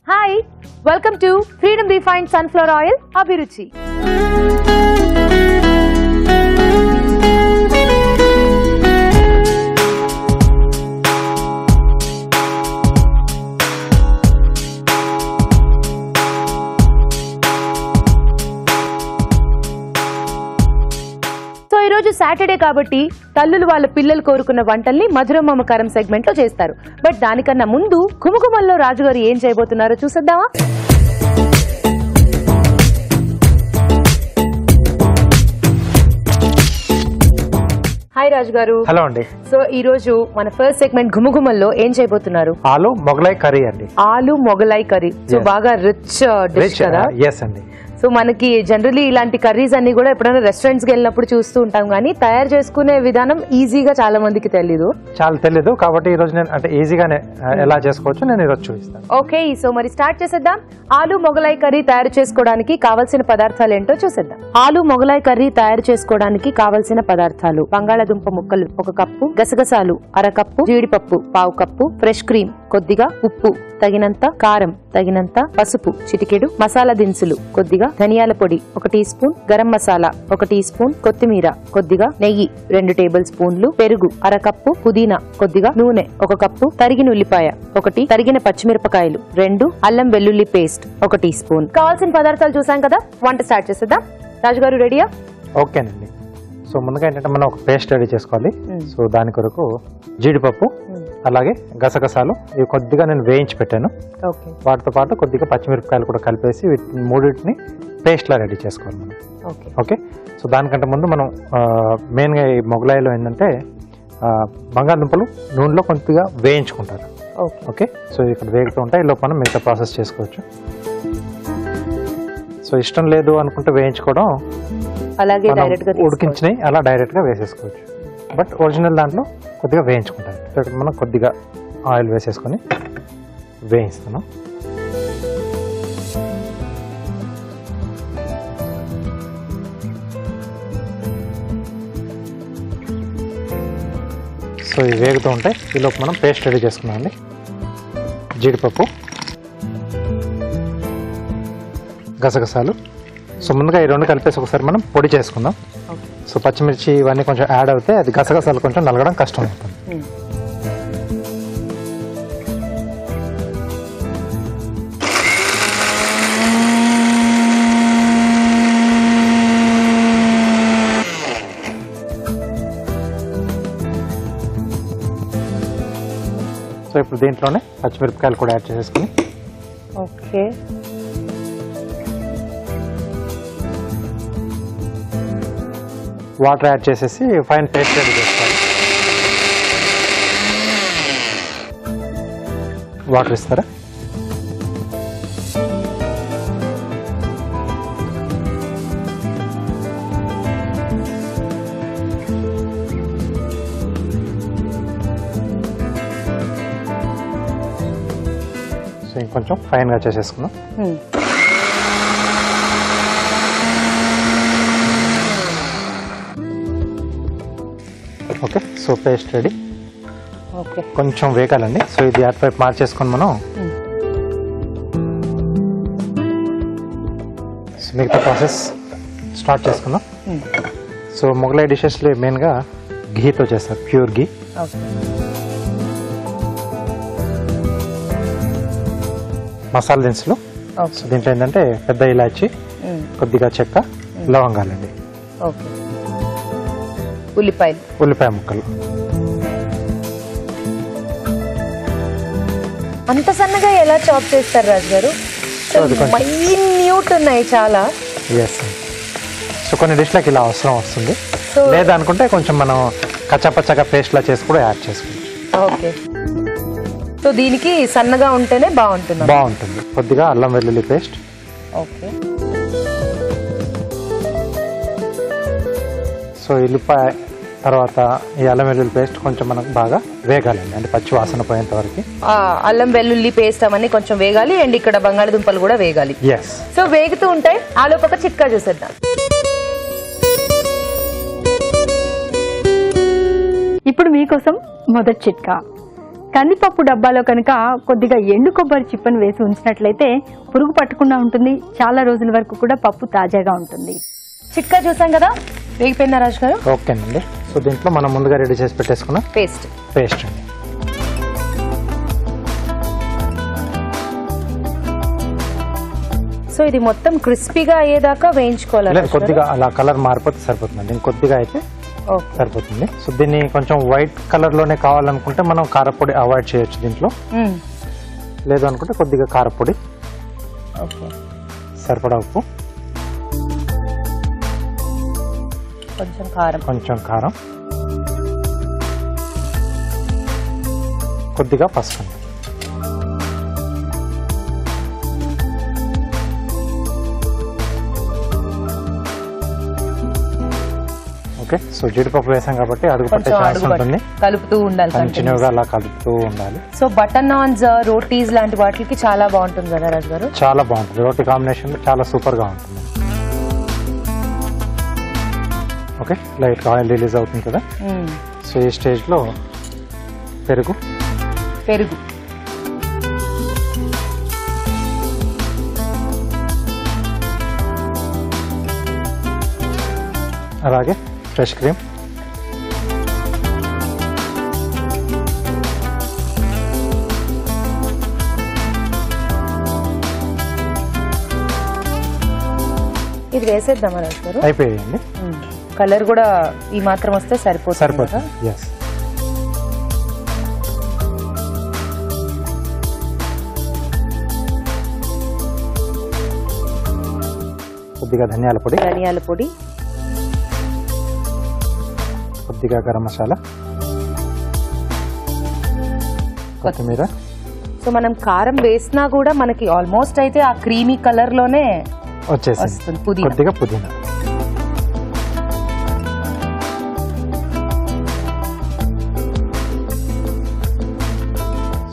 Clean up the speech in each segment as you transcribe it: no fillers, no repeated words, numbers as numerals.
Hi, welcome to Freedom Refined Sunflower Oil Abhiruchi. Saturday కాబట్టి తల్లులు వాళ్ళ పిల్లలు కోరుకున్న వంటల్ని మధురం మమకారం సెగ్మెంట్ లో చేస్తారు. బట్ దానికన్నా ముందు ఘుమఘుమల్లో రాజుగారు ఏం చేయబోతున్నారో చూసేద్దామా? హాయ్ రాజు గారు. హలో అండి. సో ఈ రోజు మన ఫస్ట్ సెగ్మెంట్ ఘుమఘుమల్లో ఏం చేయబోతున్నారు? ఆలు మొగలై కర్రీ అండి. ఆలు మొగలై కర్రీ. సో బాగా రిచ్ డిష్ కదా? ఎస్ అండి. సో మనకి జనరలీ ఇలాంటి కర్రీస్ అన్ని కూడా ఎప్పుడైనా రెస్టారెంట్స్ కి వెళ్ళినప్పుడు చూస్తూ ఉంటాం, కానీ తయారు చేసుకునే విధానం ఈజీగా చాలా మందికి తెలీదు. కాబట్టి ఈ రోజు నేను అంటే ఈజీగానే ఎలా చేసుకోవచ్చు నేను ఈరోజు చూపిస్తాను. ఓకే, సో మరి స్టార్ట్ చేసేద్దాం. ఆలు మొగలై కర్రీ తయారు చేసుకోవడానికి కావాల్సిన పదార్థాలు ఏంటో చూసేద్దాం. ఆలు మొగలై కర్రీ తయారు చేసుకోవడానికి కావాల్సిన పదార్థాలు: బంగాళాదుంప ముక్కలు 1 కప్పు, గసగసాలు 1/2 కప్పు, జీడిపప్పు 1/2 కప్పు, ఫ్రెష్ క్రీమ్ కొద్దిగా, ఉప్పు తగినంత, కారం తగినంత, పసుపు చిటికెడు, మసాలా దినుసులు కొద్దిగా, ధనియాల పొడి 1 teaspoon, garam masala 1 teaspoon, కొత్తిమీర కొద్దిగా, నెయ్యి 2 టేబుల్ స్పూన్లు, పెరుగు 1/2 కప్పు, పుదీనా కొద్దిగా, నూనె 1 కప్పు, తరిగిన ఉల్లిపాయ 1, తరిగిన పచ్చిమిరపకాయలు 2, అల్లం వెల్లుల్లి పేస్ట్ 1 టీ స్పూన్. కావాల్సిన పదార్థాలు చూసాం కదా, వంట స్టార్ట్ చేసేద్దాం. రాజుగారు రెడీయా? ఓకేనండి. సో ముందుగా ఏంటంటే మనం ఒక పేస్ట్ రెడీ చేసుకోవాలి. సో దాని కొరకు జీడిపప్పు అలాగే గసగసాలు ఇవి కొద్దిగా నేను వేయించి పెట్టాను. వాటితో పాటు కొద్దిగా పచ్చిమిరపకాయలు కూడా కలిపేసి మూడింటిని పేస్ట్లా రెడీ చేసుకోవాలి మనం. ఓకే, సో దానికంటే ముందు మనం మెయిన్గా ఈ మొగలాయిలో ఏంటంటే బంగాళదుంపలు నూనెలో కొద్దిగా వేయించుకుంటారు. ఓకే, సో ఇక్కడ వేగుతూ ఉంటాయి, ఈలోపు మనం మిగతా ప్రాసెస్ చేసుకోవచ్చు. సో ఇష్టం లేదు అనుకుంటే వేయించుకోవడం, అలాగే ఉడికించినవి అలా డైరెక్ట్గా వేసేసుకోవచ్చు. బట్ ఒరిజినల్ దాంట్లో కొద్దిగా వేయించుకుంటారు. మనం కొద్దిగా ఆయిల్ వేసేసుకొని వేయిస్తున్నాం. సో ఇవి వేగుతూ ఉంటాయి, ఈలోపు మనం పేస్ట్ రెడీ చేసుకున్నామండి. జీడిపప్పు, గసగసాలు. సో ముందుగా ఈ రెండు కలిపేసి ఒకసారి మనం పొడి చేసుకుందాం. సో పచ్చిమిర్చి ఇవన్నీ కొంచెం యాడ్ అవుతే అది గసగసాలు కొంచెం నలగడం కష్టం అవుతుంది. సో ఇప్పుడు దీంట్లోనే పచ్చిమిరపకాయలు కూడా యాడ్ చేసేసుకుని ఓకే వాటర్ యాడ్ చేసేసి ఫైన్ పేస్ట్ రెడీ చేసుకోవాలి. వాటర్ ఇస్తారా? సో ఇంకొంచెం ఫైన్గా చేసేసుకుందాం. Okay, so paste ready. Okay, కొంచెం వేగాలండి. సో ఇది అటువైపు మార్చేసుకొని మనం మిగతా ప్రాసెస్ స్టార్ట్ చేసుకుందాం. సో మొగలై డిషెస్లో మెయిన్గా ఘీతో చేస్తారు, ప్యూర్ ఘీ. మసాలా దినుసులు. సో దీంట్లో ఏంటంటే పెద్ద ఇలాచి, కొద్దిగా చెక్క, లవంగాలండి, ఉల్లిపాయ ముక్కలు. అంత సన్నగా ఎలా చాప్ చేస్తారు రాజు గారు? మైన్యూట్ ఉన్నాయి చాలా. ఎస్, సో కొన్ని డిష్లకి ఇలా అవసరం వస్తుంది. లేదనుకుంటే కొంచెం మనం కచ్చాపచ్చగా పేస్ట్లా చేసి కూడా యాడ్ చేసుకోవచ్చు. ఓకే, సో దీనికి సన్నగా ఉంటేనే బాగుంటుంది. కొద్దిగా అల్లం వెల్లుల్లి పేస్ట్. ఓకే, సో ఉల్లిపాయ తర్వాత ఈ అల్లం వెల్లుల్లి పేస్ట్ కొంచెం మనకు బాగా వేగాలండి, అంటే పచ్చి వాసన పోయేంత వరకు. అల్లం వెల్లుల్లి పేస్ట్ అవన్నీ కొంచెం వేగాలి, అండ్ ఇక్కడ బంగాళదుంపలు కూడా వేగాలి. ఎస్, సో వేగుతూ ఉంటాయి. ఆలోపు ఒక చిట్కా చూసేద్దాం. ఇప్పుడు మీకోసం మొదటి చిట్కా, కందిపప్పు డబ్బాలో కనుక కొద్దిగా ఎండు కొబ్బరి చిప్పను వేసి ఉంచినట్లయితే పురుగు పట్టకుండా ఉంటుంది, చాలా రోజుల వరకు కూడా పప్పు తాజాగా ఉంటుంది. చిట్కా చూసాం కదా, వేగిపోయిందా రాజు గారు? ఓకేనండి. సో దీంట్లో మనం ముందుగా రెడీ చేసి పెట్టేసుకున్న పేస్ట్ అండి. సో ఇది మొత్తం క్రిస్పీగా అయ్యేదాకా వేయించుకోవాలి. కొద్దిగా అలా కలర్ మారిపోతే సరిపోతుందండి, ఇంకొద్దిగా అయితే సరిపోతుంది. సో దీన్ని కొంచెం వైట్ కలర్ లోనే కావాలనుకుంటే మనం కారపొడి అవాయిడ్ చేయొచ్చు దీంట్లో. లేదు అనుకుంటే కొద్దిగా కారపొడి, సరిపడా ఉప్పు, కొంచెం కారం, కొద్దిగా పసుపు. ఓకే. సో జీడిపప్పు వేసాం కాబట్టి అడుగు పట్టే ఛాన్స్ ఉంటుంది, కలుపుతూ ఉండాలి, కంటిన్యూగా అలా కలుపుతూ ఉండాలి. సో బటర్ నాన్స్, రోటీస్ లాంటి వాటికి చాలా బాగుంటుంది కదా రాజు గారు? చాలా బాగుంటుంది, రోటీ కాంబినేషన్ చాలా సూపర్ గా ఉంటుంది. ఓకే, లైట్ గా ఆయిల్ రిలీజ్ అవుతుంది కదా. సో ఈ స్టేజ్ లో పెరుగు అలాగే ఫ్రెష్ క్రీమ్, ఇది వేసేద్దామా రాజు గారు? అయిపోయింది. కలర్ కూడా ఈ మాత్రం వస్తే సరిపోతుంది. కొద్దిగా ధనియాల పొడి, కొద్దిగా గరం మసాలా, కొత్తిమీర. సో మనం కారం వేసినా కూడా మనకి ఆల్మోస్ట్ అయితే ఆ క్రీమీ కలర్ లోనే వచ్చేస్తుంది. కొద్దిగా పుదీనా,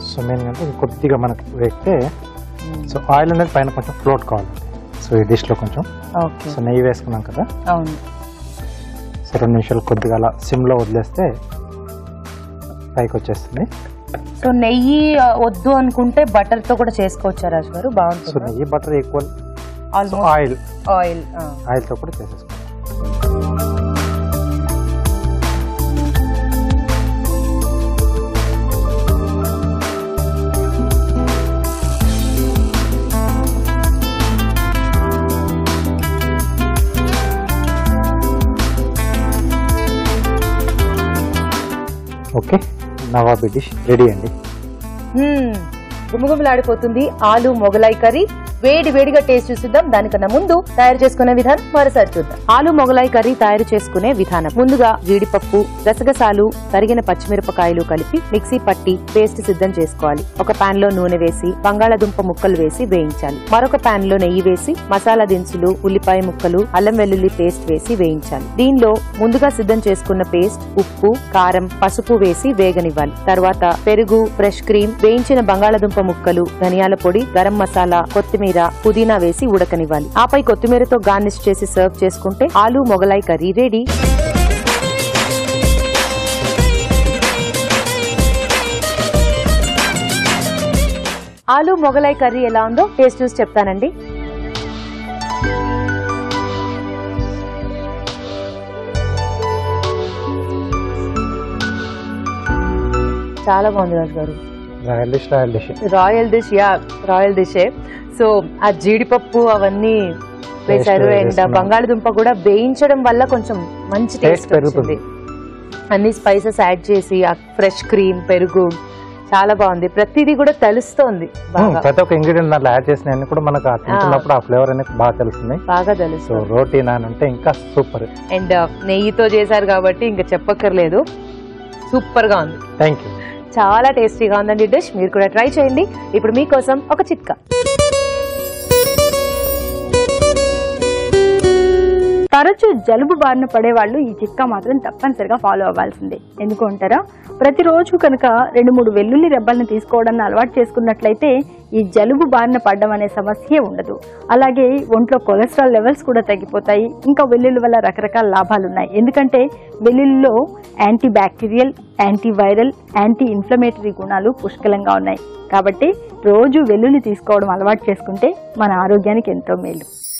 సో మెయిన్ అంటే కొద్దిగా మనకి వేస్తే సో ఆయిల్ అనేది పైన కొంచెం ఫ్లోట్ కావాలి. సో ఈ డిష్ లో కొంచెం సో నెయ్యి వేసుకున్నాం కదా, సో 2 నిమిషాలు కొద్దిగా అలా సిమ్ లో వదిలేస్తే పైకి వచ్చేస్తుంది. సో నెయ్యి వద్దు అనుకుంటే బటర్ తో కూడా చేసుకోవచ్చా రాజు గారు? బాగుంటుంది. సో నెయ్యి బటర్ ఈక్వల్, ఆయిల్ తో కూడా చేసేసుకోవచ్చు. ఓకే, నవాబీ డిష్ రెడీ అండి. గుమగుమలాడిపోతుంది ఆలు మొగలాయి కర్రీ. వేడిగా టేస్ట్ చూసిద్దాం. దానికన్నా ముందు తయారు చేసుకునే విధానం మరోసారి చూద్దాం. ఆలు మొగలాయి కర్రీ తయారు చేసుకునే విధానం: ముందుగా జీడిపప్పు, గసగసాలు, తరిగిన పచ్చిమిరపకాయలు కలిపి మిక్సీ పట్టి పేస్ట్ సిద్ధం చేసుకోవాలి. ఒక పాన్ లో నూనె వేసి బంగాళాదుంప ముక్కలు వేసి వేయించాలి. మరొక పాన్ లో నెయ్యి వేసి మసాలా దినుసులు, ఉల్లిపాయ ముక్కలు, అల్లం వెల్లుల్లి పేస్ట్ వేసి వేయించాలి. దీనిలో ముందుగా సిద్ధం చేసుకున్న పేస్ట్, ఉప్పు, కారం, పసుపు వేసి వేగనివ్వాలి. తర్వాత పెరుగు, ఫ్రెష్ క్రీమ్, వేయించిన బంగాళాదుంప ముక్కలు, ధనియాల పొడి, గరం మసాలా, కొత్తిమీర, పుదీనా వేసి ఉడకనివ్వాలి. ఆపై కొత్తిమీరతో గార్నిష్ చేసి సర్వ్ చేసుకుంటే ఆలు మొగలాయి కర్రీ రెడీ. ఆలు మొగలాయి కర్రీ ఎలా ఉందో టేస్ట్ చూసి చెప్తానండి. చాలా బాగుంది రాజు గారు. Royal dish. సో ఆ జీడిపప్పు అవన్నీ వేశారు అండ్ బంగాళదుంప కూడా వేయించడం వల్ల కొంచెం మంచి టేస్ట్ వచ్చింది. అన్ని స్పైసెస్ యాడ్ చేసి ఆ ఫ్రెష్ క్రీమ్, పెరుగు చాలా బాగుంది. ప్రతిదీ కూడా తెలుస్తోంది. ప్రతి ఒక్క ఇంగ్రీడియంట్ దాంట్లో యాడ్ చేసిన కూడా మనకు తింటున్నప్పుడు ఆ ఫ్లేవర్ అనేది బాగా తెలుస్తుంది. రోటీ నాన్ అంటే ఇంకా సూపర్. అండ్ నెయ్యితో చేశారు కాబట్టి ఇంకా చెప్పక్కర్లేదు, సూపర్ గా ఉంది. Thank you. చాలా టేస్టీగా ఉందండి డిష్. మీరు కూడా ట్రై చేయండి. ఇప్పుడు మీకోసం ఒక చిట్కా. తరచూ జలుబు బారిన పడే వాళ్ళు ఈ చిట్కా మాత్రం తప్పనిసరిగా ఫాలో అవ్వాల్సిందే. ఎందుకు అంటారా, ప్రతిరోజు కనుక 2-3 వెల్లుల్లి రెబ్బల్ని తీసుకోవడాన్ని అలవాటు చేసుకున్నట్లయితే ఈ జలుబు బారిన పడడం అనే సమస్యే ఉండదు. అలాగే ఒంట్లో కొలెస్ట్రాల్ లెవెల్స్ కూడా తగ్గిపోతాయి. ఇంకా వెల్లుల్లి వల్ల రకరకాల లాభాలు ఉన్నాయి. ఎందుకంటే వెల్లుల్లిలో anti bacterial, anti viral, anti inflammatory గుణాలు పుష్కలంగా ఉన్నాయి. కాబట్టి రోజు వెల్లుల్లి తీసుకోవడం అలవాటు చేసుకుంటే మన ఆరోగ్యానికి ఎంతో మేలు.